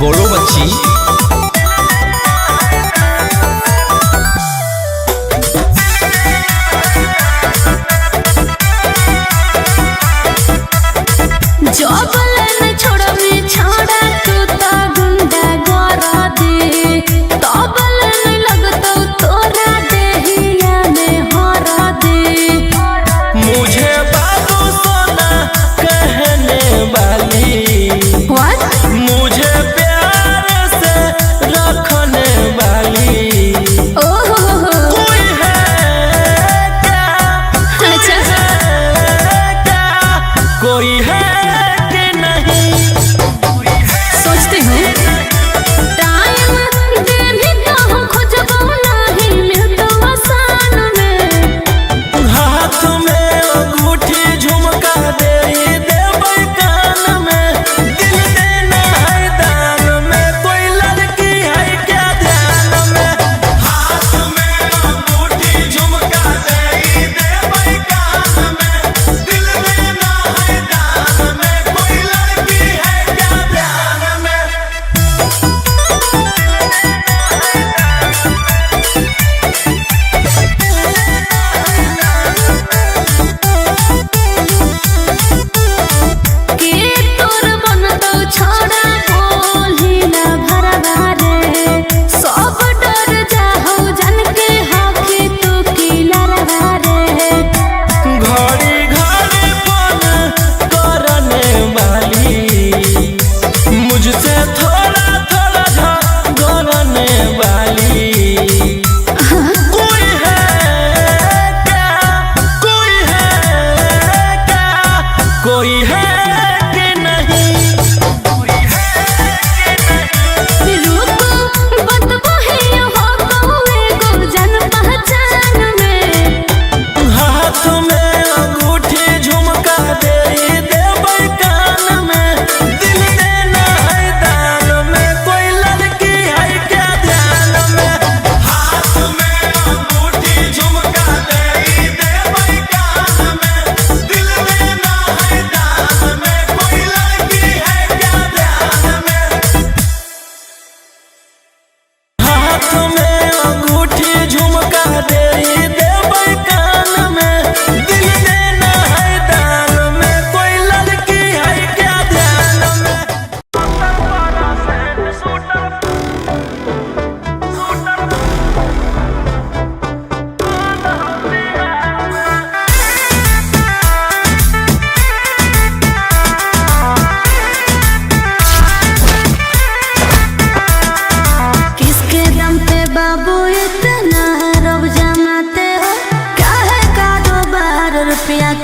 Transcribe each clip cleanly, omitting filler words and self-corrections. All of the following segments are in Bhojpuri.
बोलो बच्ची।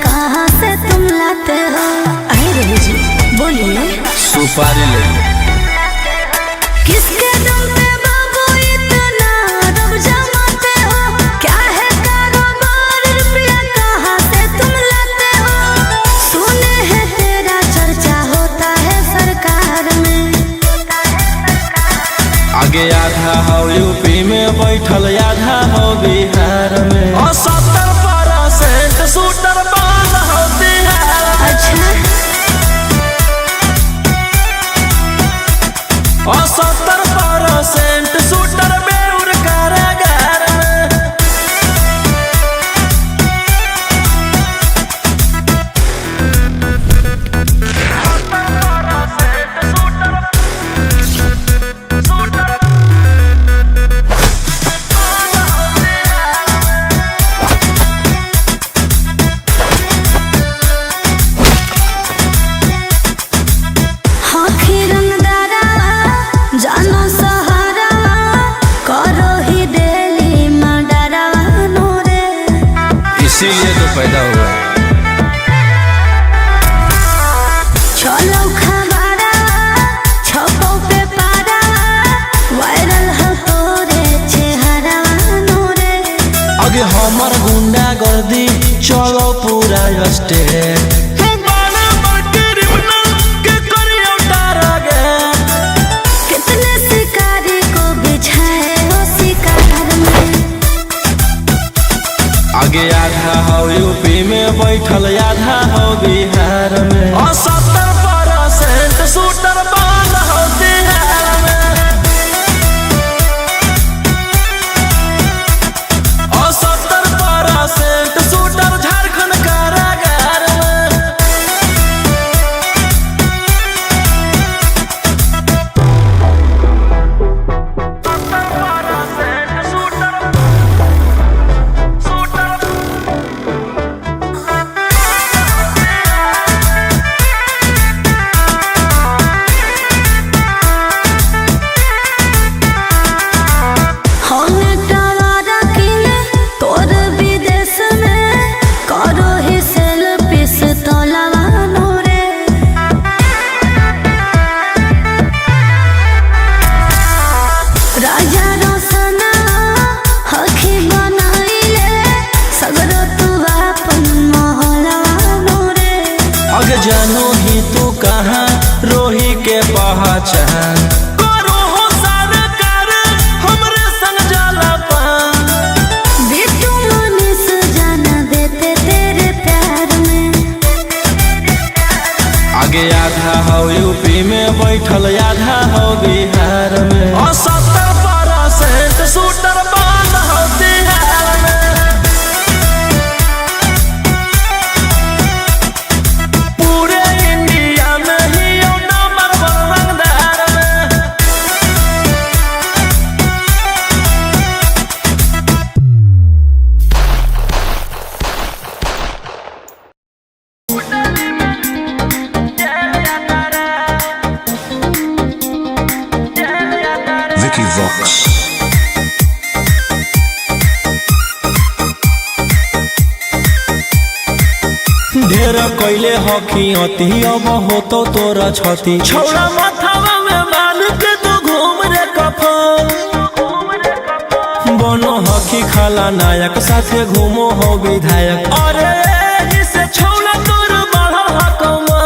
कहाँ से तुम लाते हो? आए रही जी बोलिए। सुपारी ले किसके दम पे बाबू इतना रब जमाते हो? क्या है कारोबार, रुपया कहाँ से तुम लाते हो? सुने हैं तेरा चर्चा होता है सरकार में। आगे आधा हो यूपी में बैठल, आधा हो बिहार में। और 70% शूटर बंद हो बिहार में। अच्छा और 70% शूटर बेउर कारागार में। जानो सहारा करो ही डेली मर्डरानो रे, इसीलिए तो पैदा हुआ। चलो खबरा छपो पे पारा, वायरल हो तोरे चेहरा रे। आगे हमार गुंडा गर्दी चलो पूरा स्टेट। आगे आधा हो यूपी में बैठल, आधा हो बिहार में। और 70% शूटर बंद हो बिहार। पहचान करो हो सरकार हमरे संग जाला पान। बिट्टू मनीष जाना देते तेरे प्यार में। आगे आधा हो यूपी में बैठल आधा हो बिहार में। 70% शूटर बंद हो बिहार में। पूरे इंडिया में ही नंबर 1 रंगदार में। Vicky Vox. ढेर कैले हकी अति अब हो तो तोरा छती। छौड़ा माथावा में बाल के तो घूम रे कफन। बनो हकी खाला नायक साथे घूमो हो विधायक। अरे जिसे छौड़ा तोर बढ़ा हकमा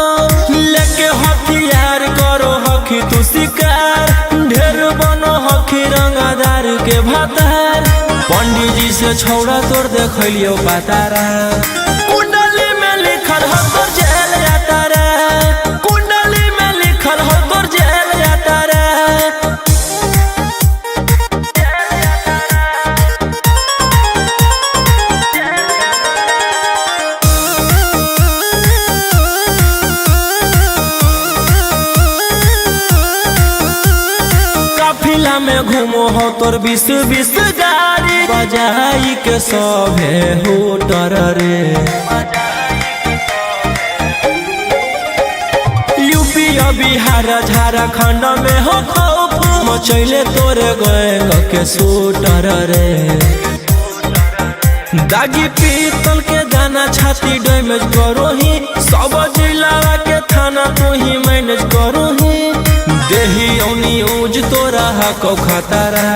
लेके हथियार करो हकी तू शिकार। ढेर बनो हकी रंगादार के भातार। पंडित जी से छौड़ा तोर देखलियो पातारा। कुंडली में लिखल हो तोर जेल जाता रे। कुंडली में लिखल हो तोर जेल जाता रे। काफिला में घूमो हो तोर 20 गाड़ी। बजाई के सभे होटर रे। यूपी और बिहार झारखंड में हो खौफ। मचैले तोरे गैंग के शूटर रे। दागी पीतल के दाना छाती डैमेज करो ही। सब जिला के थाना तू ही मैनेज करो ही। देही न्यूज तोरा हको खतरा।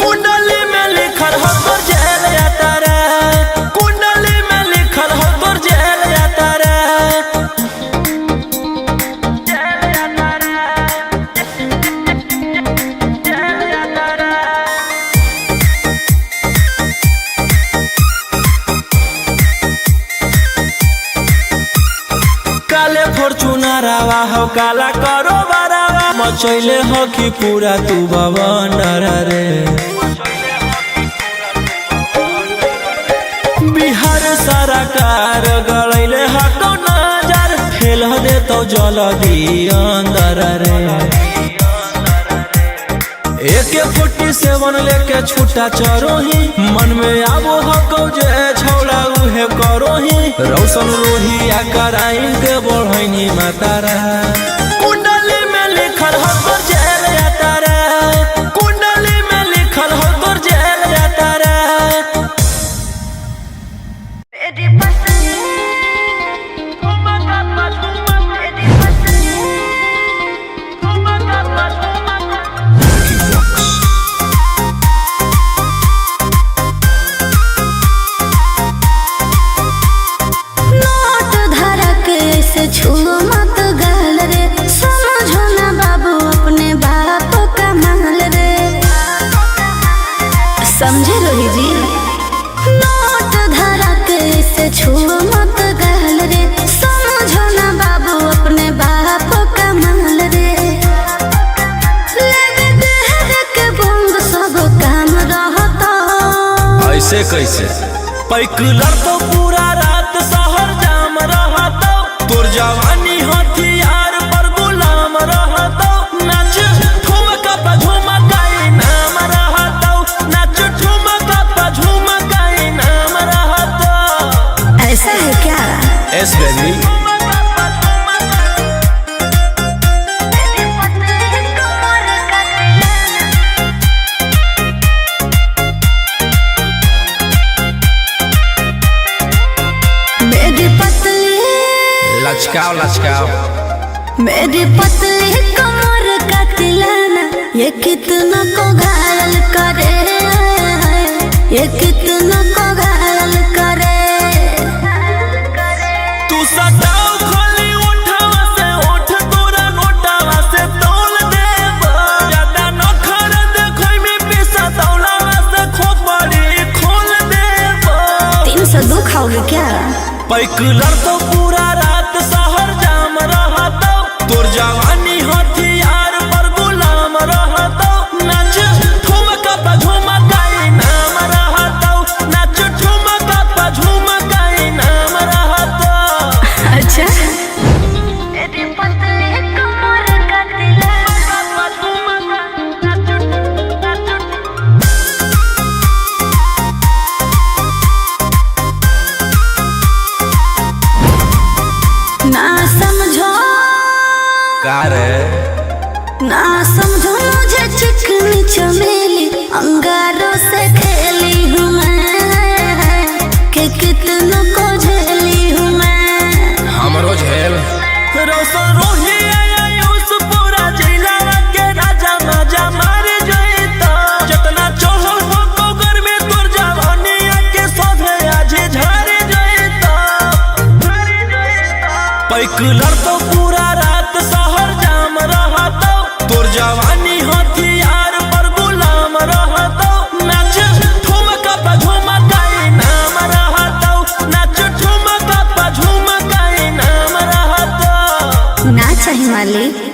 कुंडली में लिखल हो तोर जेल जाता रे। कुंडली में लिखल हो तोर जेल जाता रे। काले फॉर्चूनरवा हो काला करो बरावा। मचैले हो कि पूरा तू बवंडर रे। बिहार सरकार गड़ैले हको नजर। फेल दे तो जल्दी अंदर रे। AK-47 लेके छूटा चरोही। मन में आबो हको जे छौड़ा उहे करोही। रौशन रोहिया कराइन के बढ़ैनी मातारा। कुंडली में लिखल हो तोर जेल जाता रे। कुंडली में लिखल हो तोर जेल जाता रे। Vicky Vox. नोट धड़क ऐसे छुओ मत गाल रे। समझो ना बाबू अपने बाप का माल रे। समझे रोही जी। नोट धड़क ऐसे छुओ मत गाल रे। समझो ना बाबू अपने बाप का माल रे। लेवे देहर के बंग सब काम रहता। ऐसे कैसे पैकुलर तो पूरा रात शहर जाम रहता। तोर जवानी हथियार पर गुलाम रहता। नाच ठुमका पे झुमकाई नाम रहता। नाच ठुमका पे झुमकाई नाम रहता। ऐसा है क्या? एस बेबी मेरी पतली लचकाओ लचकाओ। मेरी पतली कमर का तिलाना ये कितना को घायल करे। ये कितना को घायल करे। तू सटाओ खाली उठावा से उठ तोरा नोटावा से तोल पैकुलर तो पूरा रात शहर जाम रहता, तोर जवानी हथियार पर गुलाम रहता। नाच ठुमका पा झुमकाई नाम रहता, नाच ठुमका पा झुमकाई नाम रहता। अच्छा ना समझो मुझे चिकनी चमेली अंगारों से खेली हूँ मैं, कि कितनों को झेली हूँ मैं। हमरो झेल रोशन रोही आयुष पूरा जिला के राजा मजा मार जइता। जितना चढ़ल हो कोगर में तोर जवानी के सोधे आज झाड़ जइता। पैकुलर तो पूरा रात शहर जाम रहता, तोर जवानी हथियार पर गुलाम रहता। नाच ठुमका पा झुमकाई नाम रहता, नाच ठुमका पा झुमकाई नाम रहता। ना चाहिए मालिक।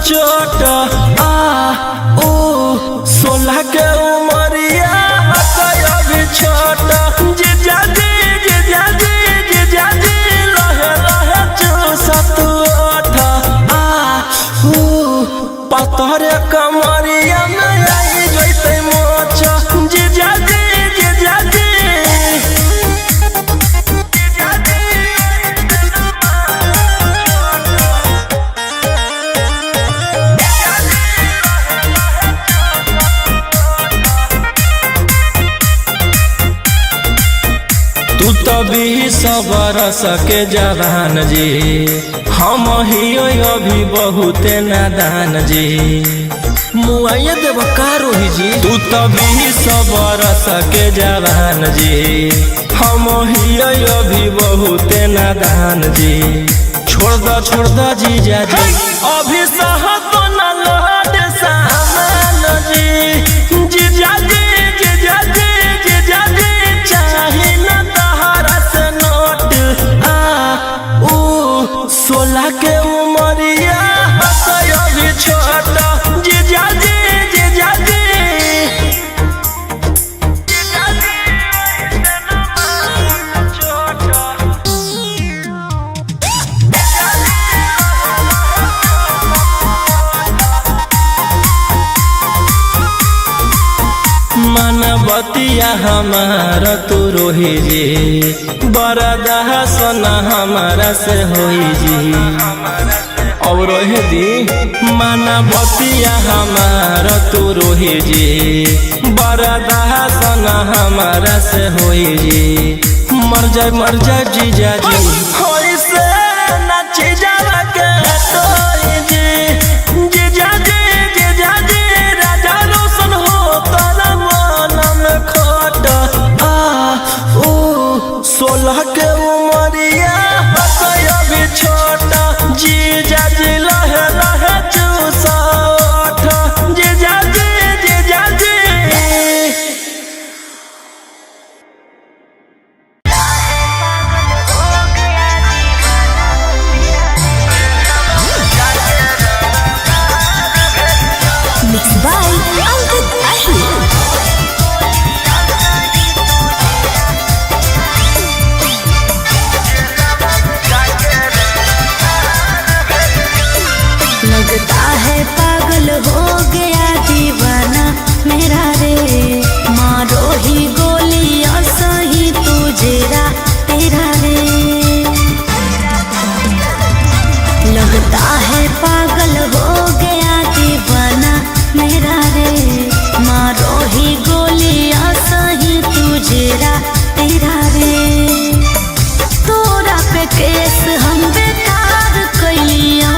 चोट आ ओ 16 के उमरिया अभी छोट। पातरे कमरिया में आई जैसे मोचा जे जागे जे जागे तू तभी सबर सके जवान जी हम ही अभी बहुते नादान जी मुआइया देव कारोही जी तू तभी सबर सके जवान जी हम ही अभी बहुते नादान जी छोड़ द जीजा जी अभी सहत न लौट सामान जी जीजा जी जीजा जी जीजा जी चाहे न तहरा से नोट सोलह के उमरिया अभी छोटा जीजा जी जीजा जी मानवतिया हमारा तू रोही जी बरदा सोना हमारा से होई जी और रोहे दी मानवतिया हमारा तू रोही जी बरदा सोना हमारा से होई जी मर जाए जीजा जी होई से नाची जावा के तोई जी जीजा जी जीजा जी राजा रोशन हो तारा खोट सोलह के उमरिया अभी छोटा जीजा जी लहे लहे चूसा जीजा जी जीजा जी Mixed by Ankit Ahir. लगता है पागल हो गया दीवाना मेरा रे मारो ही गोलियां सही तुझेरा तेरा रे लगता है पागल हो गया दीवाना मेरा रे मारो ही गोलियां सही तुझेरा तेरा रे तोरा पे केस हम बेकार कैलिया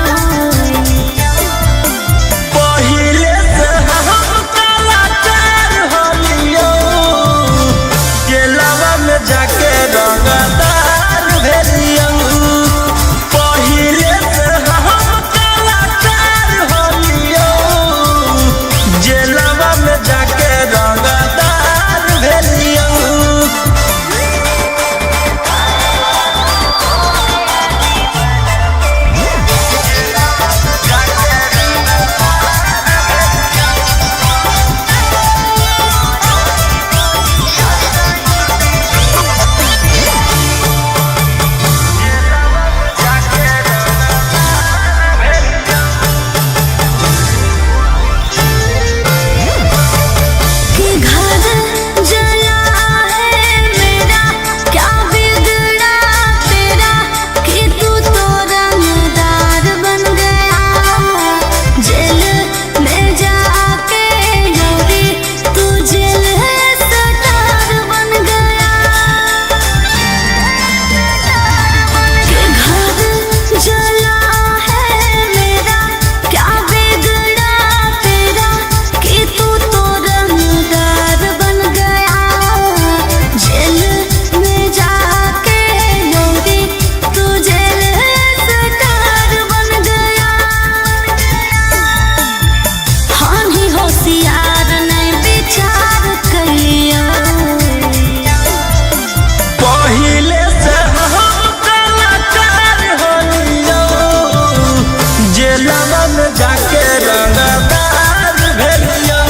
जाके रंगदार भेलियौ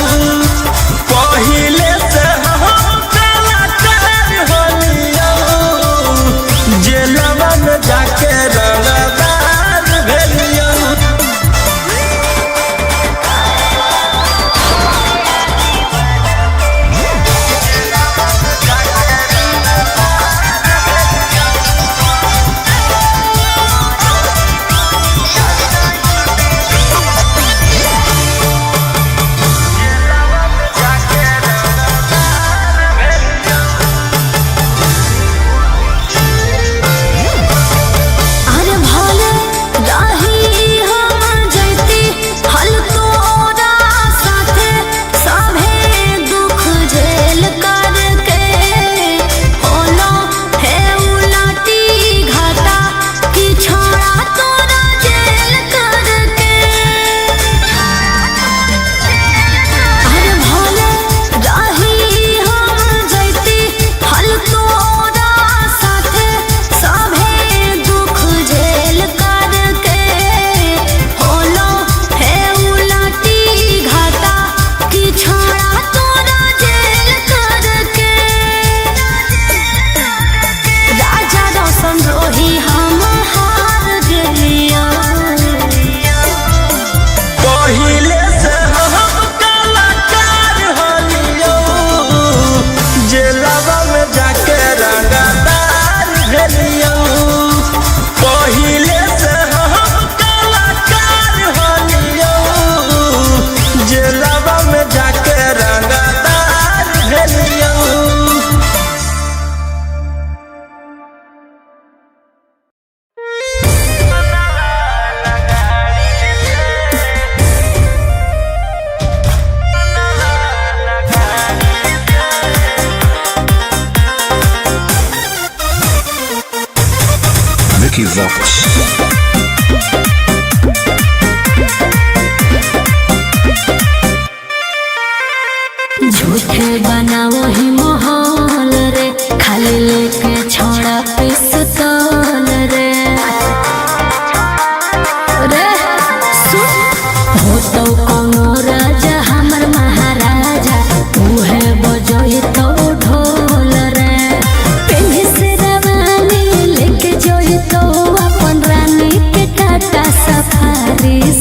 पहिले से हम कलाकार होलियौ जेलवा में जाके रंगदार भेलियौ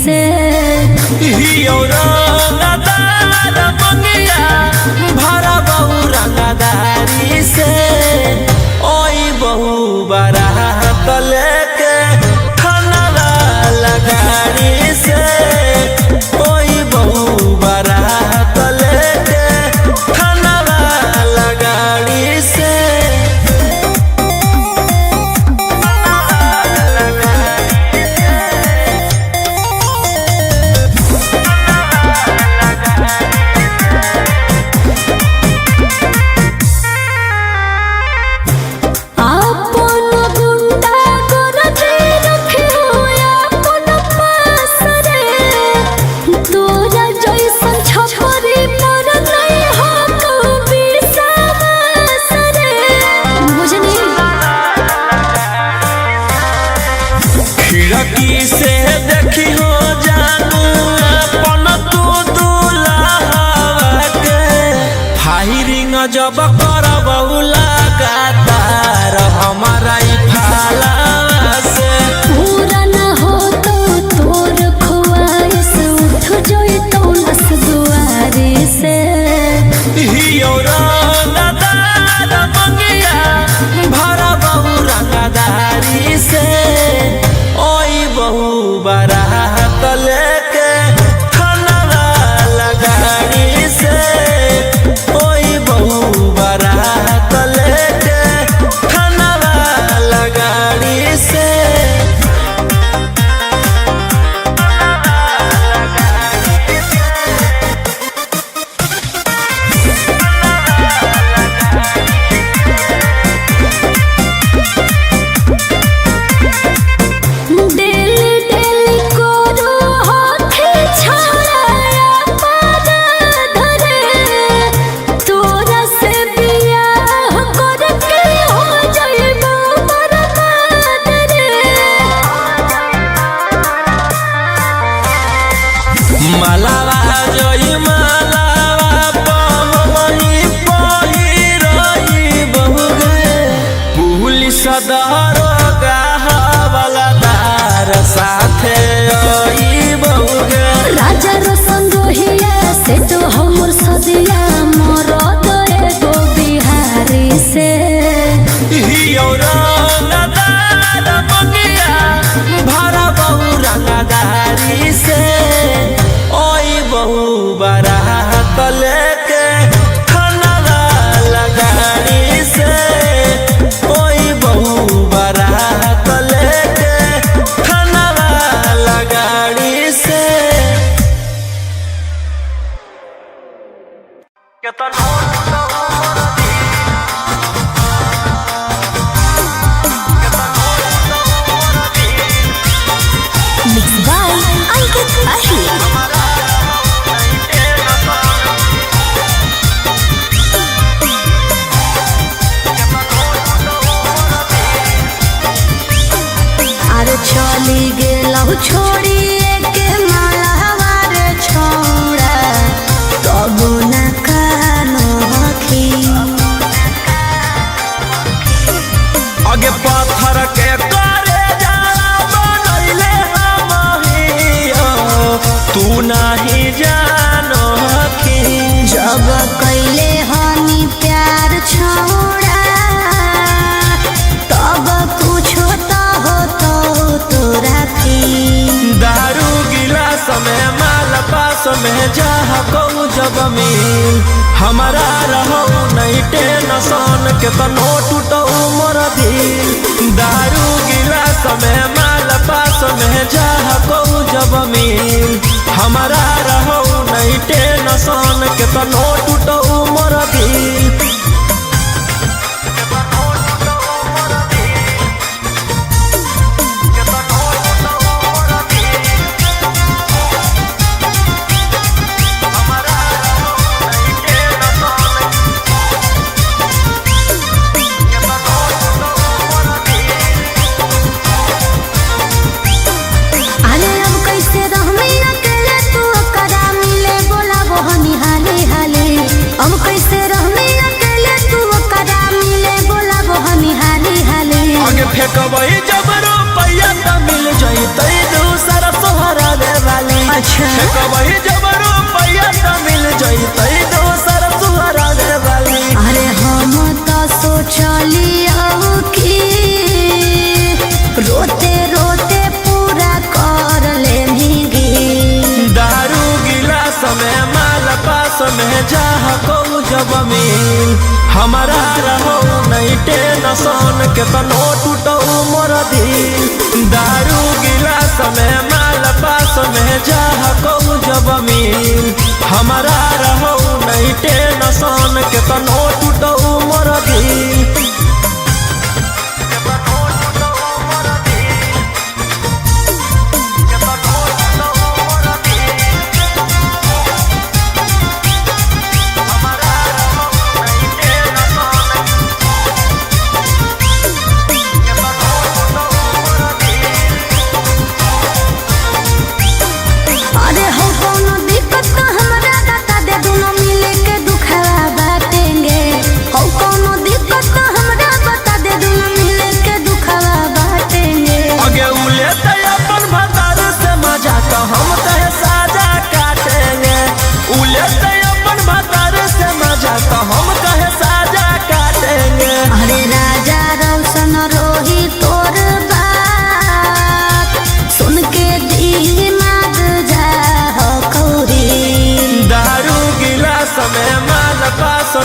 से हियो रंगदार मंगिया भरा बहु रंगदारी से ओई बहु बारात लेके खाना लगाड़ी से ओई बहु बारात लेके खाना लगाड़ी से आपन गुंडा गोरजे रखे होया अपन पास रे तोरा जैसन छपरी पर नहीं हो कभी सावस रे बुझनी खिड़की से देखी हो जानू अपन तू दुल्हा के फायरिंग जब करब लगातार हमारा ई फाला से पूरा ना हो तो तोर ख्वाहिश उठ जोई तो नस दुआरे से हियो रंगदार मंगिया भरा बहु रंगदारी से ओई बहु बारात लेके खाना लगाड़ी से ओई बहु बारात लेके खाना लगाड़ी से डेली डेली करो हाथे छाया पादा धरे तोरा से बियाह करके हो जाइबो बर्बाद रे मालावा जोई मालावा पहमही पहिरई बहुगे पुलिस दरोगा हवलदार साथे आई बहुगे राजा रोशन रोहिया से तो हमर सदिया मरद एगो बिहारी से हियो रंगदार मंगिया भरा बहु रंगदारी से ओई बहु बारात लेके खाना लगाड़ी से ओई बहु बारात लेके खाना लगाड़ी से मिक्स बाय अंकित अहिर अरे चली गेलहु छोड़ी के मालावा रे छोड़ा तब न कानो हखी आगे पत्थर के करे जाला बनैले हमहियो तू नहीं जानो की जब कैले हनी प्यार छोड़ा तब कुछो तो हो तो तोरा की दारू गिलास में माल पास में जाह कहू जब मिल हमारा रहो नहीं टेंशन के तनो टूटो मोर दिल दारू गिलास में माल पास में जाह कहू जब मिल हमारा रहो नहीं टेंशन के तनो टूटो मोर दिल अरे अब कैसे रहमी अकेले तू करा मिले बोला वो हनी हाले हाले अब कैसे अच्छा कबही जब रुपया त मिल जइतै दोसर सुहरा वाली। अरे हम तो सोचलिया कि रोते रोते पूरा कर ले दारू गिलास में माल पास में चाह को जब मिल हमारा रहो नहीं टेंशन के तनो टूटो मोर दिल। दारू गिलास में माल पास में चाह को जब मिल हमारा रहो नहीं टेंशन के तनो टूटो मोर दिल।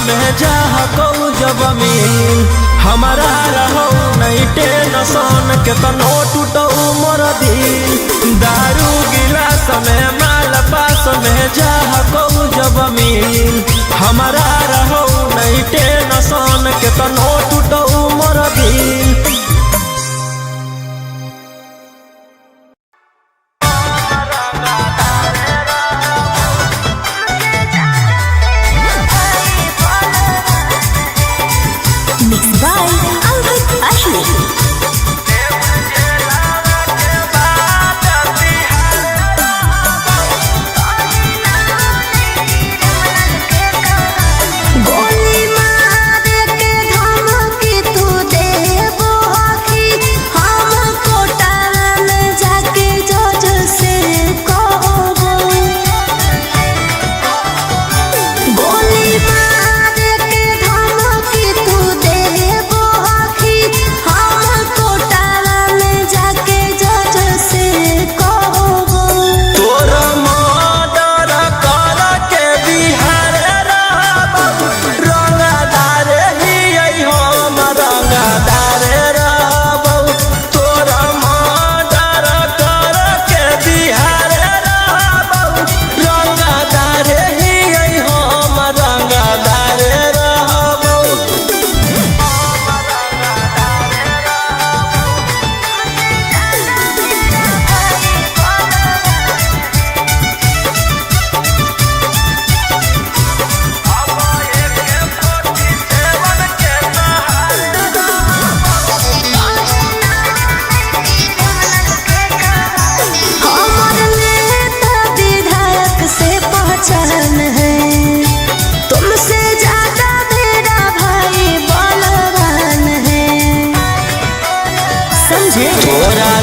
में चाह को जब मिल हमारा रहो नहीं टेंशन के तनो टूटो मोर दिल। दारू गिलास में माल पास में चाह को जब मिल हमारा रहो नहीं टेंशन के तनो टूटो मोर दिल।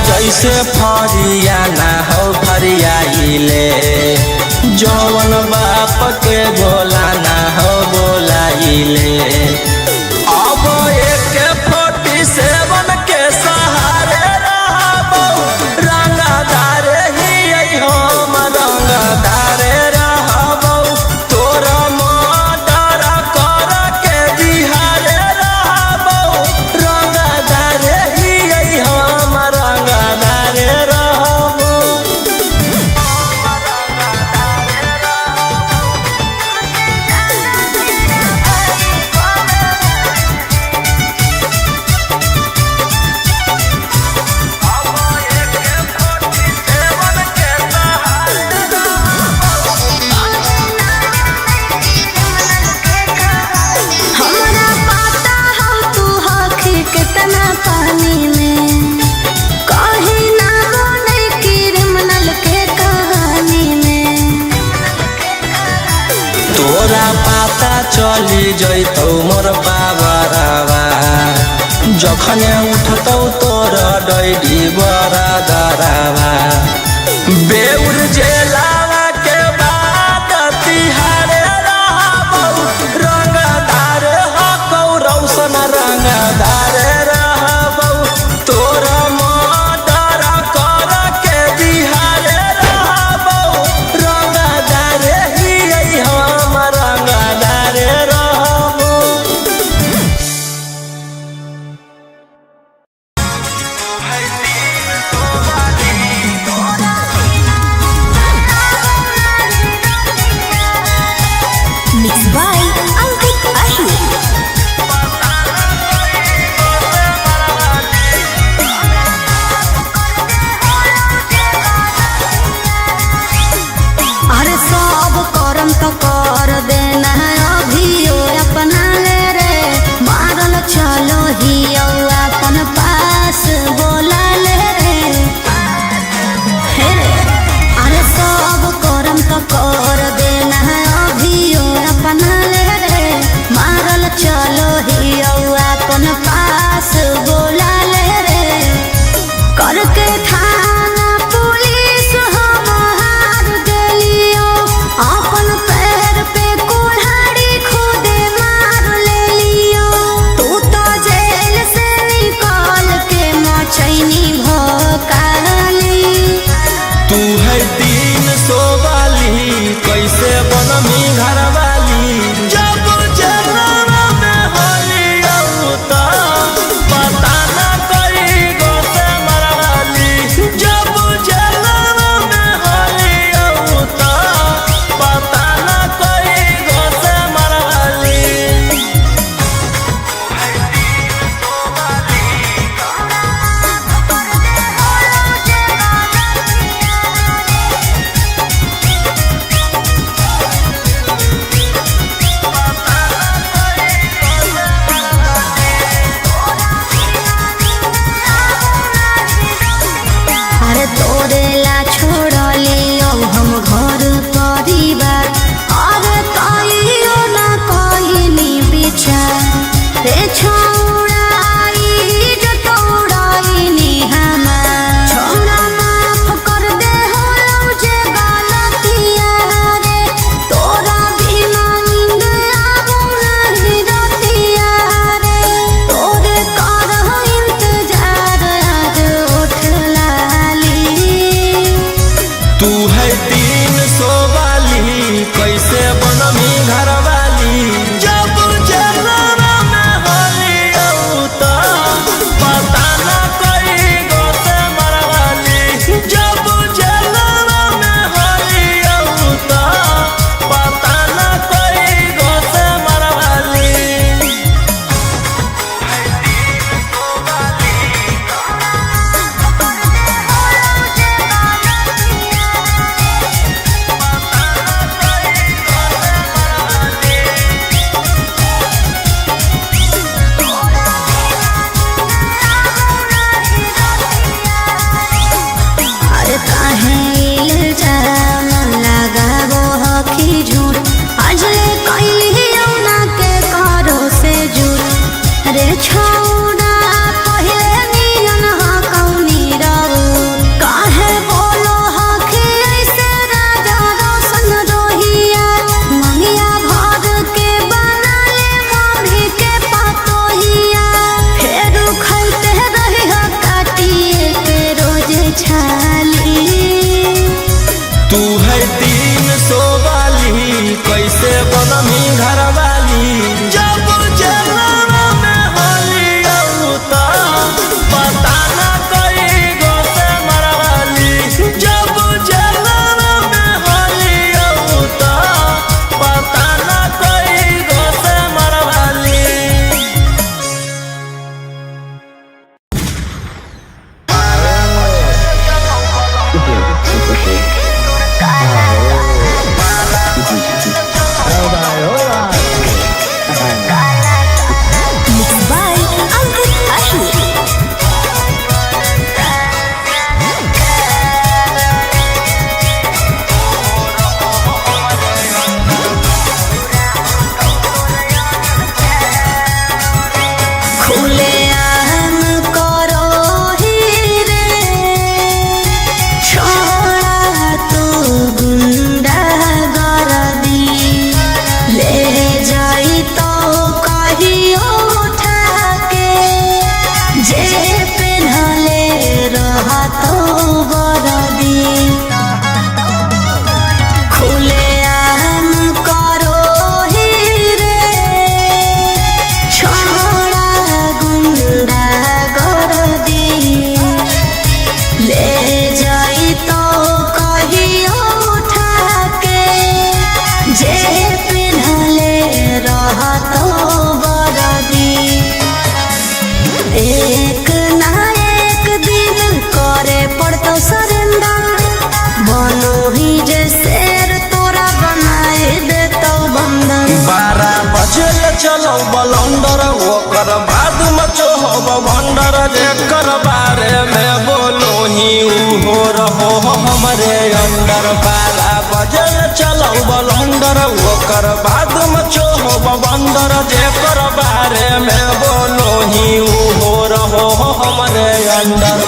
जैसे फरिया ना हो फरियाइले जौवन बाप के बोला ना हो बोलाइले। अब एक 47 के सहारे रहबो रंगदार ही हम रंगदार रहबो तोरा मर्डर कर के बिहारे रहबो रंगदार ही हम रंगदार रहबो। है 300 वाली कैसे बनमी घर वाली जब जलवा में होली औता पता न कोई गोसे मरवाली जब जलवा में होली औता पता न कोई गोसे मरवाली। छौड़ा पहिले नियन कौनी रहू काहे बोलो हखी ऐसे राजा रोशन रोहिया मंगिया भर के बना ले मोरी के पतोहिया फेर खैते रही काटिए के रोज छाली तू है 300 वाली कैसे बनमी घर वाली जब जलवा में होली औता पता न कोई गोसे मरवाली जब जलवा में होली औता पता न कोई गोसे मरवाली। खुले आम करो ही रे छोड़ा तू गुंडा गर्दी ले जाई तो कहियो उठा के जे पेन्हले रहा तो बरदी खुले आम करो ही रे छोड़ा गुंडा गर्दी ले जाई तो कहियो उठा के जे पेन्हले रहा तो बरदी एक ना एक दिन करे पड़तो सरेंडर बनो ही जे शेर तोरा बनाए देतो बंदर 12 बजे चलो बलंदर ओकर बाद मचो हो भंडर जेकर बारे में बोलो ही हो रहो हमरे अंदर 12 बजे चलो बलंदर ओकर बाद मचो हो बंदर जेकर बारे में बोलो ही हो रहो हमरे अंदर।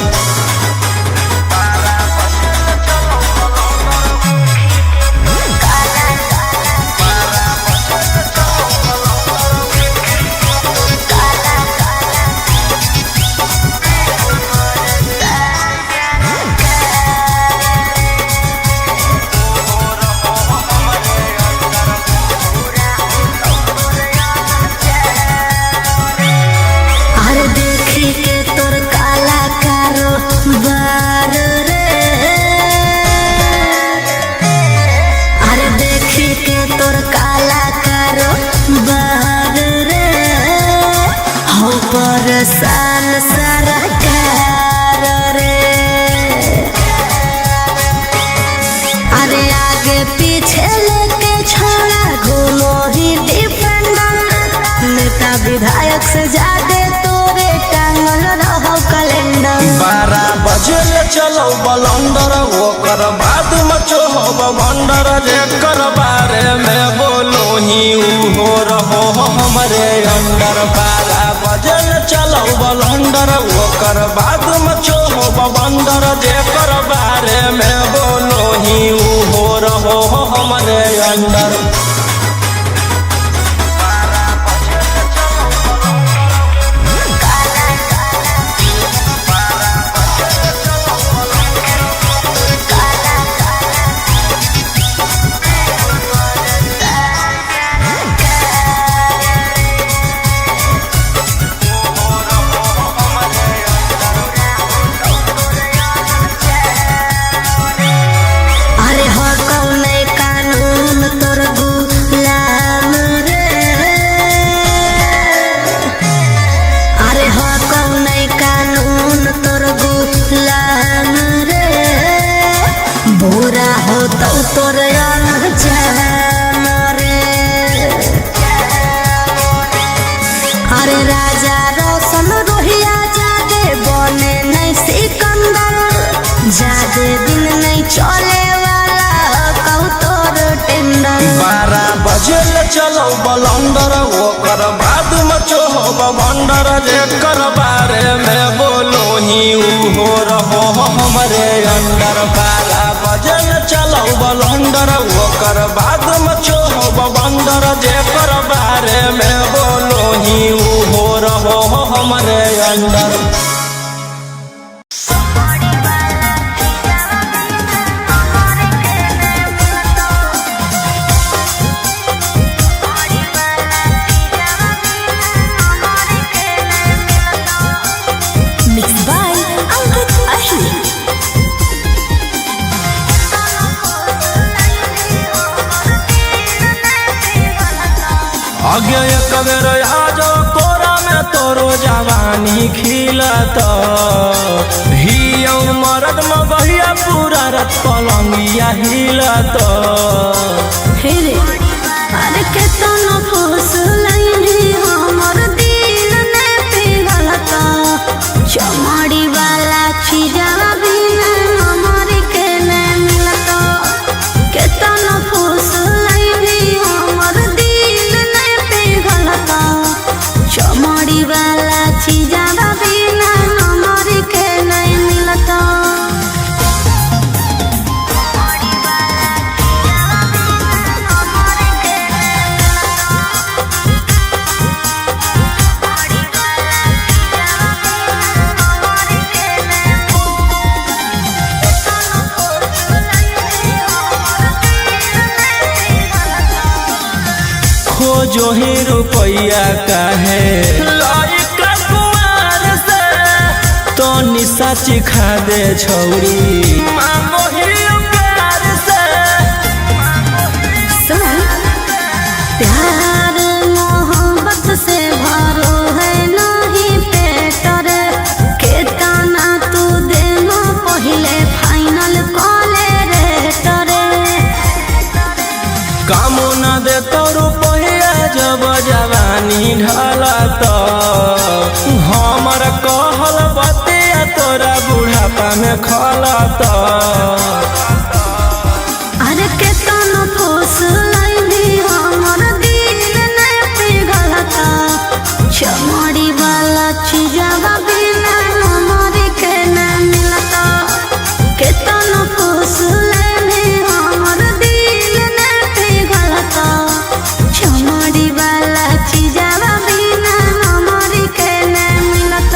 अरे देखी के तोर काला कारो बार रे अरे देखी के तोर काला कारो बार रे हो परेशान सरकार रे अरे आगे पीछे लेके छोड़ा घूमो ही डिफेंडर नेता विधायक से ज्यादा तोरे टांगल रहो कैलेंडर 12 बजे चलो बलंदर ओकर बाद मचो हो भंडर जेकर बारे में बोलो ही हो रहो हमरे अंदर 12 बजे चलो बलंदर ओकर बाद मचो हो भंडर जेकर बारे में बोलो ही हो रहो हमरे अंदर। तोरे अरे राजा रोशन रोहिया जादे बने नहीं सिकंदर जादे दिन नहीं चले वाला कहू तोर टेंडर 12 बजे चलो बलंदर ओकर बाद मचो बंदर जेकर बारे में बोलो ही हो रहो हमरे अंदर 12 बजे चलो बलंदर ओकर बाद मचो बंदर जेकर बारे में बोलो ही हो रहो हमरे अंदर आगे एक बेर आजो कोरा में तोरो जवानी खिलत हियो मरद में बहिया पूरा रत पलंगिया हिलत हेरे अरे केतना फूस लाइनी हमर दिल ने पिघलत चमड़ी वाला चीजवा बिना हमर के ने मिलत केतना फूस लाइनी हमर दिल ने पिघलत चमड़ी वाला चीजवा बिना हमर के ने मिलत खोजो ही रुपया काहे लाइक कुआर से तो निशा चिखा दे छौरी मांगो ही प्यार से सुन प्यार मोहब्बत से भरो है नहीं पेट रे केतना तू देनो पहिले फाइनल कॉले रे तरे काम न दे तो रुपया जब जवानी ढलत हमर कहल बतिया तोरा बुढ़ापा में खलत अरे केतना फूस लाइनी हमर दिल ने पिघलत चमड़ी वाला चीजवा बिना हमर के न मिलत केतना फूस लाइनी हमर दिल ने पिघलत चमड़ी वाला चीजवा बिना हमर के न मिलत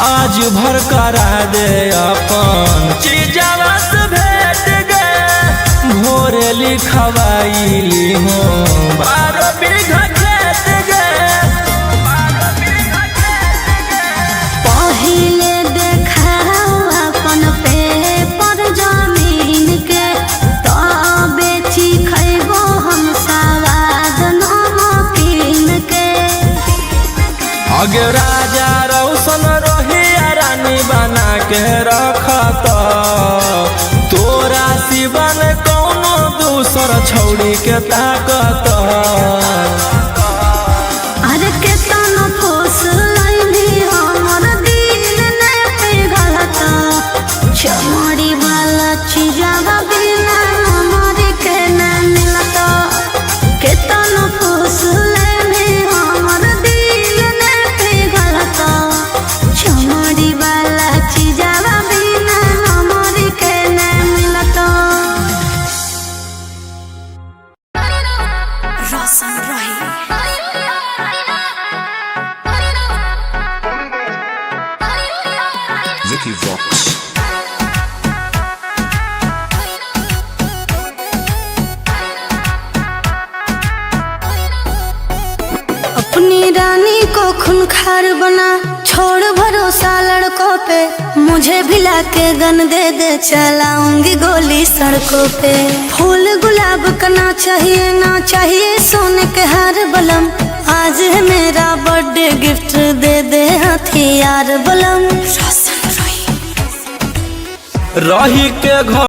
आज भर करा दे अपन चीजवा से भेट गे भोरे लिखवाइली हो 12 बीघा खेत गे पहिले देखाओ अपन पेपर जमीन के तब बेची खैबो हम सवाद नमकीन के अगे राजा रोशन रोहिया रानी बना के रखत तोरा सिवन कौनो दूसर छौड़ी के ताकत अरे केतना फूस लाइनी हमर दिल ने पिघलत चमड़ी वाला चीजवा बिना हमर के न मिलत केतना फूस लाइनी हमर दिल ने पिघलत चमड़ी वाला चीजवा बिना हमर के न मिलत रोशन रही Vicky Vox. अपनी रानी को खूंखार बना छोड़ भरोसा लड़कों पे, मुझे भिला के गन दे दे, चलाऊंगी गोली सड़कों पे। फूल गुलाब का ना चाहिए, ना चाहिए सोने के हार बलम, आज है मेरा बर्थडे, गिफ्ट दे दे हथियार बलम। रही के घर